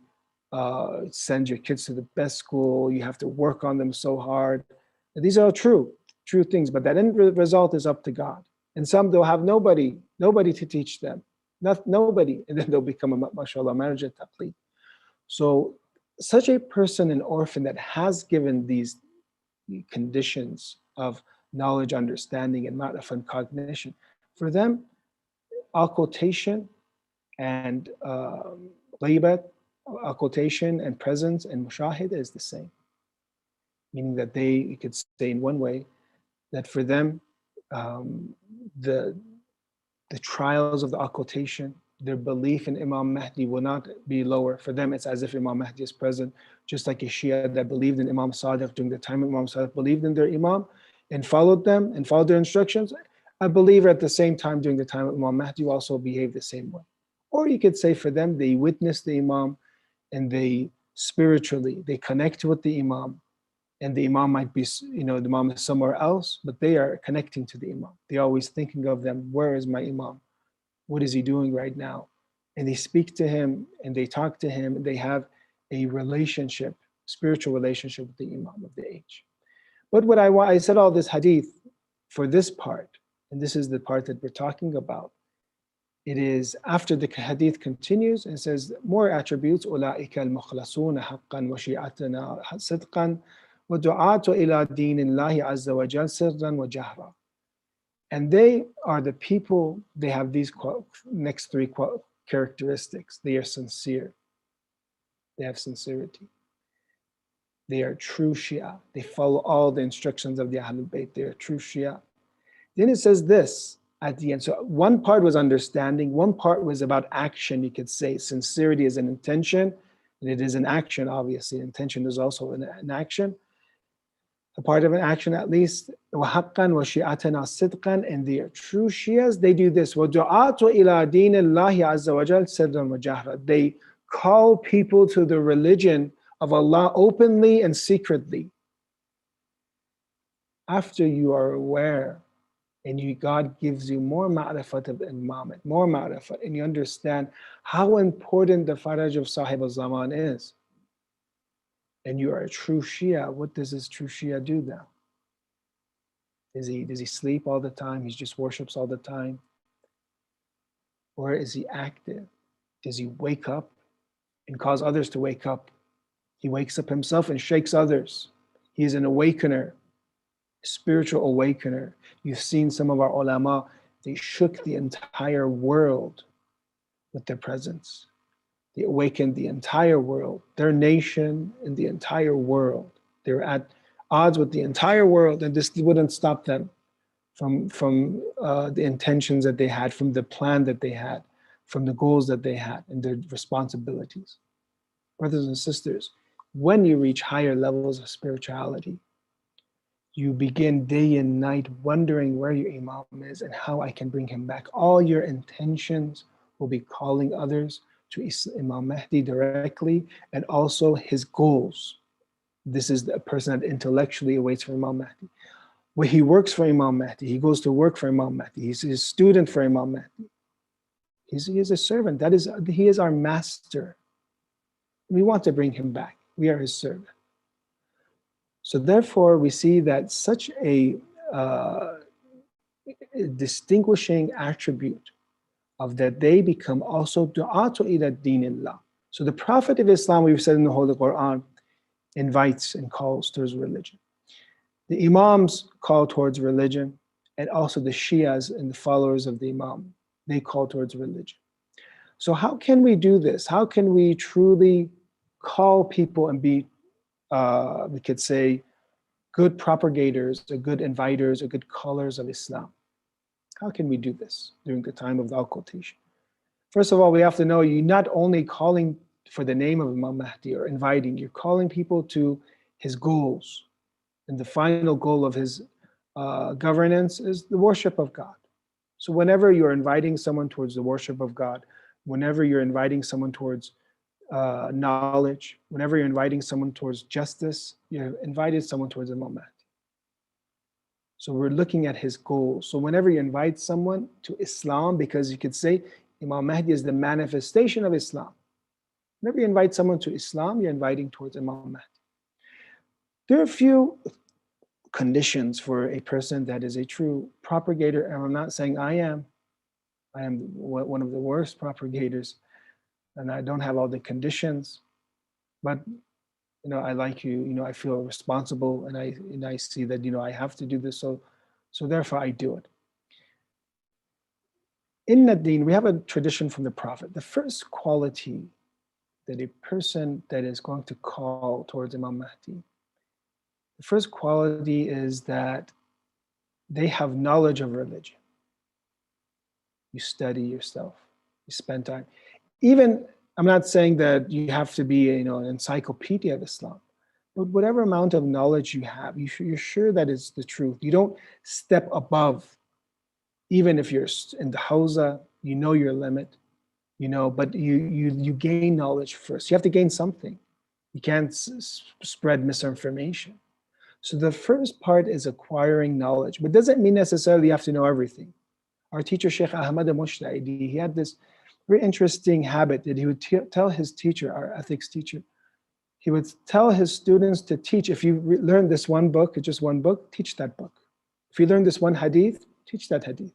send your kids to the best school, you have to work on them so hard. These are true things, but that end result is up to God. And some, they'll have nobody to teach them, nobody, and then they'll become a, mashallah, marja taqlid. So such a person, an orphan that has given these conditions of knowledge, understanding, and ma'rifah and cognition, for them, occultation and ghaibat, occultation and presence and mushahid is the same. Meaning that they, you could say in one way, that for them, the trials of the occultation, their belief in Imam Mahdi will not be lower. For them, it's as if Imam Mahdi is present, just like a Shia that believed in Imam Sadiq during the time of Imam Sadiq, believed in their Imam and followed them and followed their instructions. A believer at the same time during the time of Imam Mahdi will also behave the same way. Or you could say for them, they witness the Imam and they spiritually, they connect with the Imam, and the Imam might be, you know, the Imam is somewhere else, but they are connecting to the Imam. They're always thinking of them, where is my Imam? What is he doing right now? And they speak to him and they talk to him, and they have a relationship, spiritual relationship with the Imam of the age. But what I said all this hadith for this part, and this is the part that we're talking about. It is after the hadith continues and says more attributes, أولئك المخلصون حقا وشيعتنا صدقا وَدُعَاتُ إِلَى دِينِ اللَّهِ عَزَّ وَجَلَّ سِرًّا وَجَهْرًا. And they are the people, they have these next three characteristics. They are sincere. They have sincerity. They are true Shia. They follow all the instructions of the Ahlul Bayt. They are true Shia. Then it says this at the end. So one part was understanding, one part was about action, you could say. Sincerity is an intention, and it is an action, obviously. Intention is also an action. A part of an action at least. وَحَقًّا وَشِيَعَتَنَا صِدْقًا. And they are true Shias. They do this. وَدُعَاتُ إِلَىٰ دِينِ اللَّهِ عَزَّ وَجَلَّ سِرًّا وَجَهْرًا. They call people to the religion of Allah openly and secretly. After you are aware and God gives you more ma'rifat of Imam, more ma'rifat, and you understand how important the faraj of Sahib al-Zaman is, and you are a true Shia, what does this true Shia do now? Does he sleep all the time? He just worships all the time? Or is he active? Does he wake up and cause others to wake up? He wakes up himself and shakes others. He is an awakener, spiritual awakener. You've seen some of our ulama, they shook the entire world with their presence. They awakened the entire world, their nation and the entire world. They were at odds with the entire world, and this wouldn't stop them from the intentions that they had, from the plan that they had, from the goals that they had, and their responsibilities. Brothers and sisters, when you reach higher levels of spirituality, you begin day and night wondering where your Imam is and how I can bring him back. All your intentions will be calling others to Imam Mahdi directly, and also his goals. This is the person that intellectually awaits for Imam Mahdi. When he works for Imam Mahdi, he goes to work for Imam Mahdi. He's a student for Imam Mahdi. He is a servant. He is our master. We want to bring him back. We are his servant. So therefore, we see that such a distinguishing attribute of that they become also du'atu ila dinillah. So the Prophet of Islam, we've said in the Holy Quran, invites and calls towards religion. The Imams call towards religion, and also the Shias and the followers of the Imam, they call towards religion. So how can we do this? How can we truly call people and be, we could say, good propagators, or good inviters, or good callers of Islam? How can we do this during the time of the occultation? First of all, we have to know you're not only calling for the name of Imam Mahdi or inviting, you're calling people to his goals. And the final goal of his governance is the worship of God. So whenever you're inviting someone towards the worship of God, whenever you're inviting someone towards knowledge, whenever you're inviting someone towards justice, you've invited someone towards Imam Mahdi. So we're looking at his goals. So whenever you invite someone to Islam, because you could say Imam Mahdi is the manifestation of Islam. Whenever you invite someone to Islam, you're inviting towards Imam Mahdi. There are a few conditions for a person that is a true propagator, and I'm not saying I am one of the worst propagators, and I don't have all the conditions, but I like you, I feel responsible, and I see that, I have to do this, so therefore I do it. In Ad-Din, we have a tradition from the Prophet. The first quality that a person that is going to call towards Imam Mahdi, the first quality is that they have knowledge of religion. You study yourself, you spend time. Even, I'm not saying that you have to be an encyclopedia of Islam, but whatever amount of knowledge you have, you're sure that it's the truth. You don't step above. Even if you're in the hawza, you know your limit, but you gain knowledge first. You have to gain something. You can't spread misinformation. So the first part is acquiring knowledge, but doesn't mean necessarily you have to know everything. Our teacher, Sheikh Ahmad al-Mushta'idi, he had this very interesting habit that he would tell his teacher, our ethics teacher, he would tell his students to teach. If you learn this one book, just one book, teach that book. If you learn this one hadith, teach that hadith.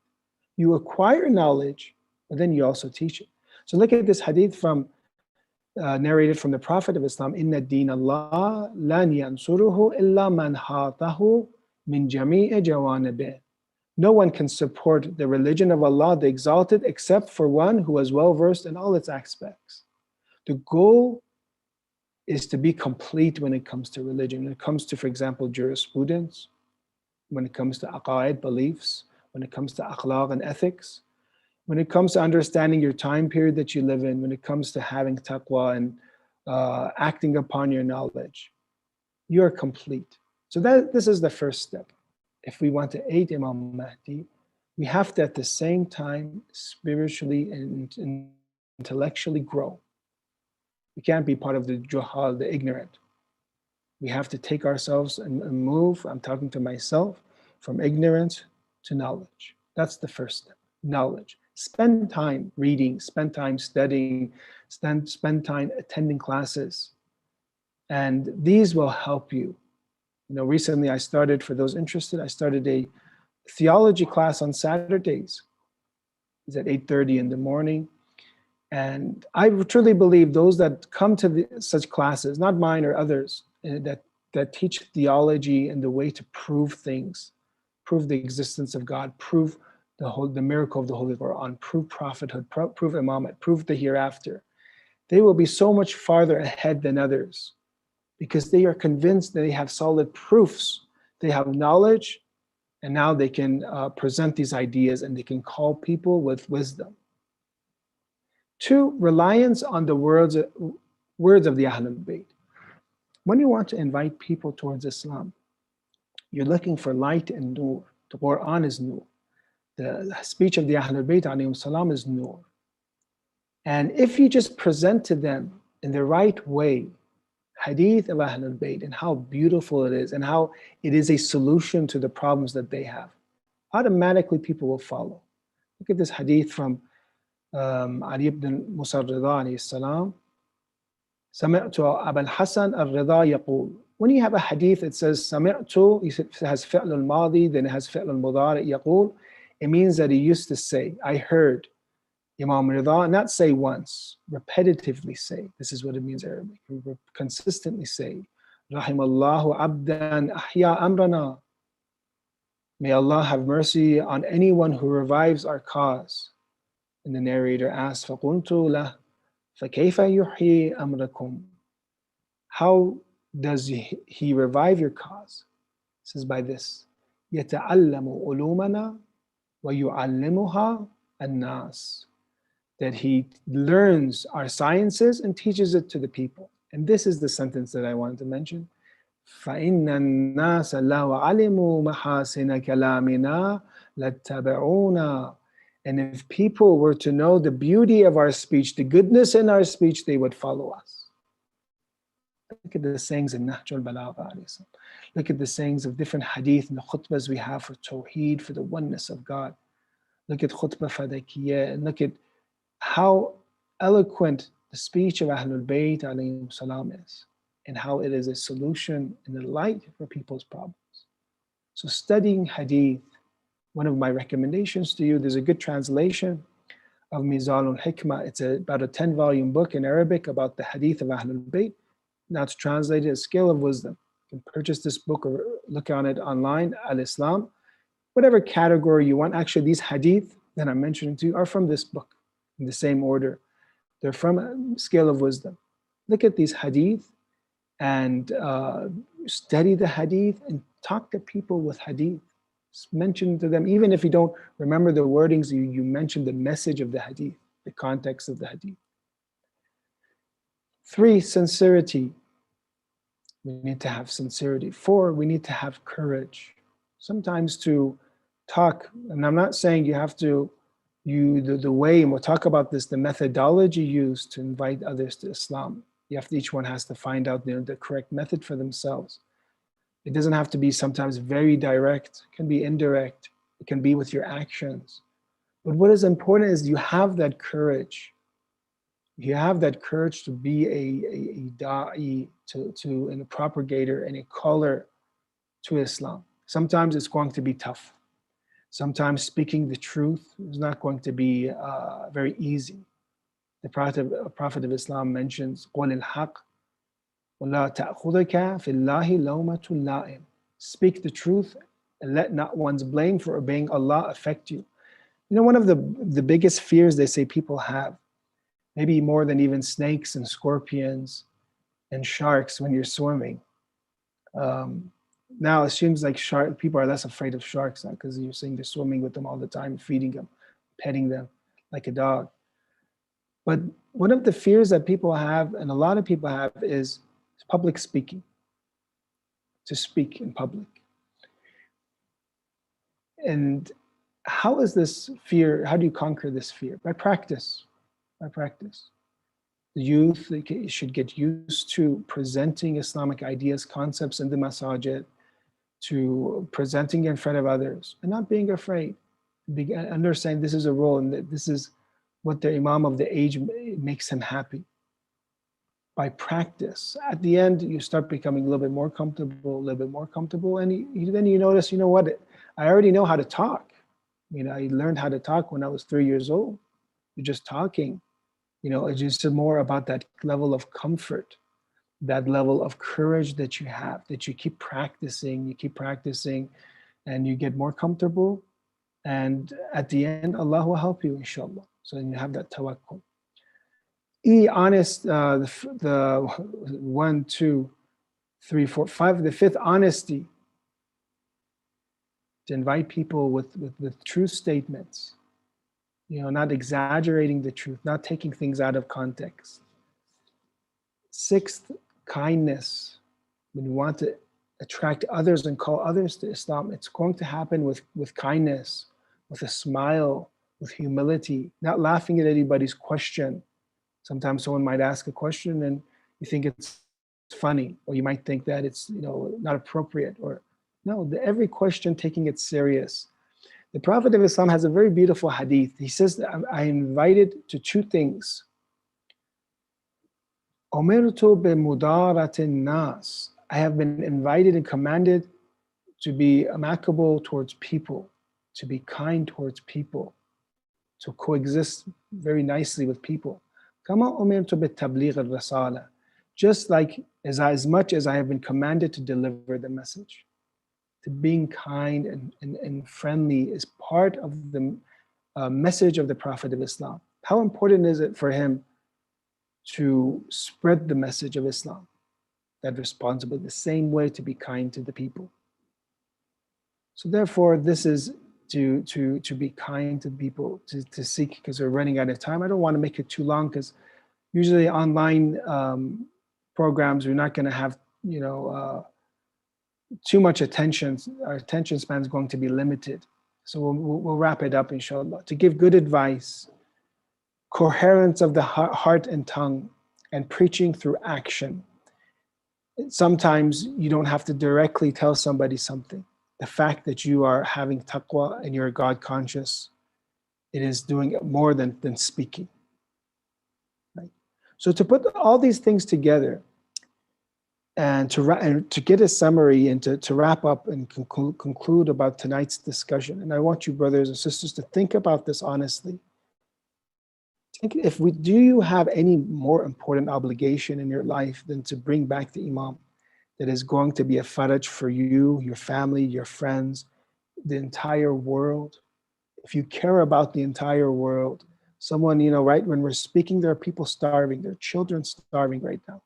You acquire knowledge, but then you also teach it. So look at this hadith from narrated from the Prophet of Islam, Inna deen Allah lan yansuruhu illa man hatahu min jami'i jawanibih. No one can support the religion of Allah, the Exalted, except for one who is well versed in all its aspects. The goal is to be complete when it comes to religion. When it comes to, for example, jurisprudence, when it comes to aqaid, beliefs, when it comes to akhlaq and ethics, when it comes to understanding your time period that you live in, when it comes to having taqwa and acting upon your knowledge, you're complete. So this is the first step. If we want to aid Imam Mahdi, we have to at the same time spiritually and intellectually grow. We can't be part of the juhal, the ignorant. We have to take ourselves and move, I'm talking to myself, from ignorance to knowledge. That's the first step, knowledge. Spend time reading, spend time studying, spend time attending classes. And these will help you. You know, recently I started, for those interested, I started a theology class on Saturdays. It's at 8:30 in the morning. And I truly believe those that come to such classes, not mine or others, that teach theology and the way to prove things, prove the existence of God, prove the miracle of the Holy Quran, prove prophethood, prove imamate, prove the hereafter. They will be so much farther ahead than others because they are convinced that they have solid proofs. They have knowledge, and now they can present these ideas and they can call people with wisdom. 2, reliance on the words of the Ahlul Bayt. When you want to invite people towards Islam, you're looking for light and nur. The Quran is nur. The speech of the Ahlul Bayt alayhim salam is nur. And if you just present to them in the right way, hadith of Ahlul Bayt and how beautiful it is and how it is a solution to the problems that they have, automatically people will follow. Look at this hadith from Ali ibn Musa al-Ridha alayhi salam. سمعت أبا الحسن الرضا يقول. When you have a hadith, it says سمعت, it has فعل الماضي, then it has فعل المضارع يقول. It means that he used to say, I heard Imam Ridha not say once, repetitively say. This is what it means in Arabic. Consistently say, رحم الله عبدا أحيا أمرنا. May Allah have mercy on anyone who revives our cause. And the narrator asks, فقلت له فكيف يحيي أمركم? How does he revive your cause? It says by this, يتعلم علومنا ويعلمها الناس. That he learns our sciences and teaches it to the people. And this is the sentence that I wanted to mention. فإن الناس لو علموا محاسن كلامنا لاتبعونا. And if people were to know the beauty of our speech, the goodness in our speech, they would follow us. Look at the sayings in Nahj al-Balagha. Look at the sayings of different hadith and the khutbahs we have for Tawheed, for the oneness of God. Look at khutbah fadakiyah, and look at how eloquent the speech of Ahlul Bayt alayhim salam is, and how it is a solution and a light for people's problems. So studying hadith, one of my recommendations to you, there's a good translation of Mizanul Hikmah. It's about a 10-volume book in Arabic about the hadith of Ahlul Bayt. Now it's translated as Scale of Wisdom. You can purchase this book or look on it online, Al-Islam. Whatever category you want. Actually, these hadith that I'm mentioning to you are from this book in the same order. They're from Scale of Wisdom. Look at these hadith and study the hadith and talk to people with hadith. Mention to them, even if you don't remember the wordings, you mention the message of the hadith, the context of the hadith. 3, sincerity. We need to have sincerity. 4, we need to have courage. Sometimes to talk, and I'm not saying you have to, the way, and we'll talk about this, the methodology used to invite others to Islam. Each one has to find out the correct method for themselves. It doesn't have to be sometimes very direct. It can be indirect. It can be with your actions. But what is important is you have that courage. You have that courage to be a da'i, and a propagator and a caller to Islam. Sometimes it's going to be tough. Sometimes speaking the truth is not going to be very easy. The Prophet of Islam mentions قُلِ الْحَقِّ وَلَا تَأْخُذَكَ فِي اللَّهِ لَوْمَةُ لَائِمٍ. Speak the truth and let not one's blame for obeying Allah affect you. You know, one of the biggest fears they say people have, maybe more than even snakes and scorpions and sharks when you're swimming. Now it seems like people are less afraid of sharks now because you're seeing they're swimming with them all the time, feeding them, petting them like a dog. But one of the fears that people have, and a lot of people have, is public speaking, to speak in public. And how is this fear, how do you conquer this fear? By practice, by practice. The youth should get used to presenting Islamic ideas, concepts in the masajid, to presenting in front of others, and not being afraid. Understanding this is a role and that this is what the Imam of the age makes him happy. By practice, at the end, you start becoming a little bit more comfortable, and then you notice, you know what, I already know how to talk. You know, I learned how to talk when I was 3 years old. You're just talking. You know, it's just more about that level of comfort, that level of courage that you have, that you keep practicing, and you get more comfortable. And at the end, Allah will help you, inshallah. So then you have that tawakkul. Honest, the 1, 2, 3, 4, 5, the fifth, honesty. To invite people with true statements. You know, not exaggerating the truth, not taking things out of context. Sixth, kindness. When you want to attract others and call others to Islam, it's going to happen with kindness, with a smile, with humility, not laughing at anybody's question. Sometimes someone might ask a question and you think it's funny, or you might think that it's, you know, not appropriate, or no, every question taking it serious. The Prophet of Islam has a very beautiful hadith. He says that I am invited to 2 things. Umirtu bimudaratin nas. I have been invited and commanded to be amicable towards people, to be kind towards people, to coexist very nicely with people. Kama umirtu bitabligh al-risala. Just like as much as I have been commanded to deliver the message. To being kind and friendly is part of the message of the Prophet of Islam. How important is it for him to spread the message of Islam? That responsibility, the same way to be kind to the people. So therefore, this is to be kind to people, to seek, because we're running out of time. I don't want to make it too long, because usually online programs, we're not going to have, you know, too much attention. Our attention span is going to be limited. So we'll wrap it up, inshallah. To give good advice, coherence of the heart and tongue, and preaching through action. Sometimes you don't have to directly tell somebody something. The fact that you are having taqwa and you're God conscious, it is doing more than speaking. Right? So to put all these things together, and to get a summary and to wrap up and conclude about tonight's discussion. And I want you, brothers and sisters, to think about this honestly. Do you have any more important obligation in your life than to bring back the Imam that is going to be a faraj for you, your family, your friends, the entire world? If you care about the entire world, someone, you know, right, when we're speaking, there are people starving, there are children starving right now.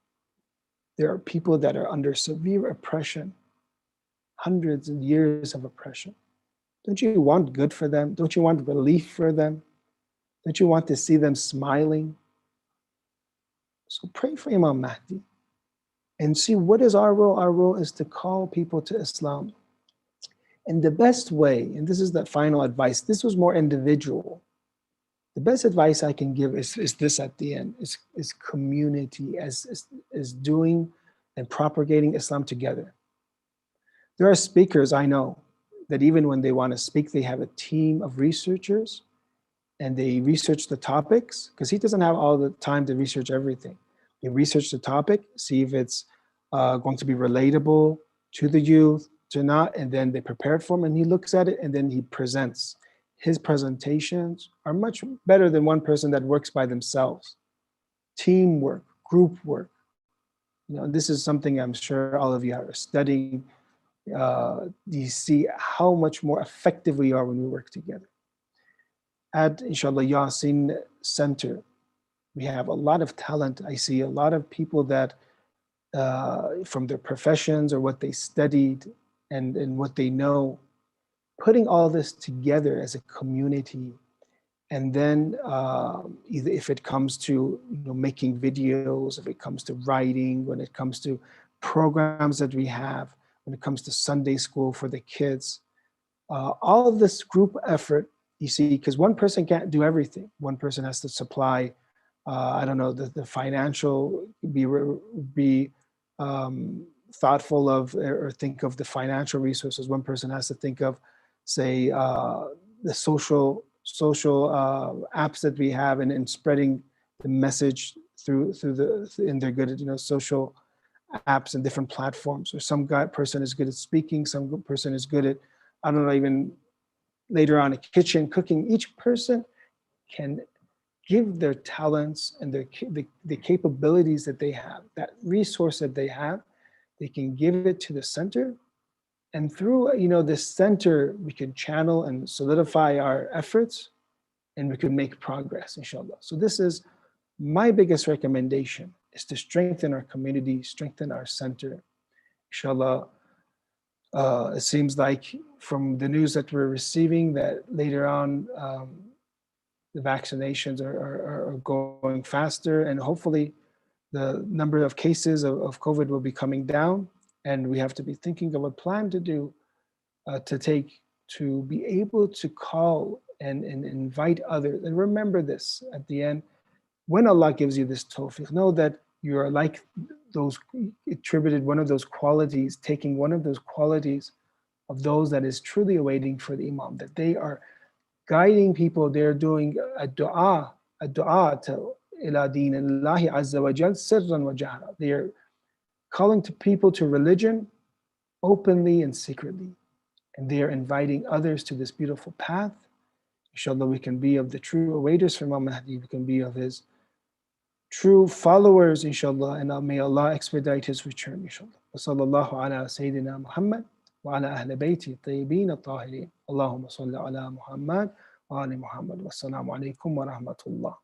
There are people that are under severe oppression, hundreds of years of oppression. Don't you want good for them? Don't you want relief for them? Don't you want to see them smiling? So pray for Imam Mahdi and see what is our role. Our role is to call people to Islam. And the best way, and this is the final advice, this was more individual. The best advice I can give is this at the end, is community, is doing and propagating Islam together. There are speakers I know that even when they want to speak, they have a team of researchers and they research the topics, because he doesn't have all the time to research everything. They research the topic, see if it's going to be relatable to the youth, to not, and then they prepare it for him and he looks at it and then he presents. His presentations are much better than one person that works by themselves. teamwork, group work. This is something I'm sure all of you are studying. You see how much more effective we are when we work together. At Inshallah Yasin Center, we have a lot of talent. I see a lot of people that from their professions or what they studied and what they know, putting all this together as a community. And then either if it comes to making videos, if it comes to writing, when it comes to programs that we have, when it comes to Sunday school for the kids, all of this group effort, you see, because one person can't do everything. One person has to supply, I don't know, the financial, be thoughtful of or think of the financial resources. One person has to think of, say, the social apps that we have and spreading the message through and they're good at social apps and different platforms. Or some person is good at speaking, some person is good at, I don't know, even later on a kitchen cooking. Each person can give their talents and the capabilities that they have, that resource that they have, they can give it to the center. And through this center, we can channel and solidify our efforts, and we can make progress, inshallah. So this is my biggest recommendation, is to strengthen our community, strengthen our center. Inshallah, it seems like from the news that we're receiving that later on, the vaccinations are going faster, and hopefully the number of cases of COVID will be coming down, and we have to be thinking of a plan to do, to be able to call and invite others. And remember this at the end, when Allah gives you this tawfiq, know that you are like those, attributed one of those qualities, taking one of those qualities of those that is truly awaiting for the Imam, that they are guiding people, they're doing a dua to ila deen Allahi azza wa jal sirran wa jahra. They are calling to people to religion openly and secretly, and they are inviting others to this beautiful path. Inshallah, we can be of the true awaiters for Imam Mahdi, we can be of his true followers, inshallah, and may Allah expedite his return, inshallah. Wa sallallahu ala Sayyidina Muhammad wa ala ahli bayti tayyibin at-tahirin. Allahumma salli ala Muhammad wa ali Muhammad. Wassalamu alaikum wa rahmatullah.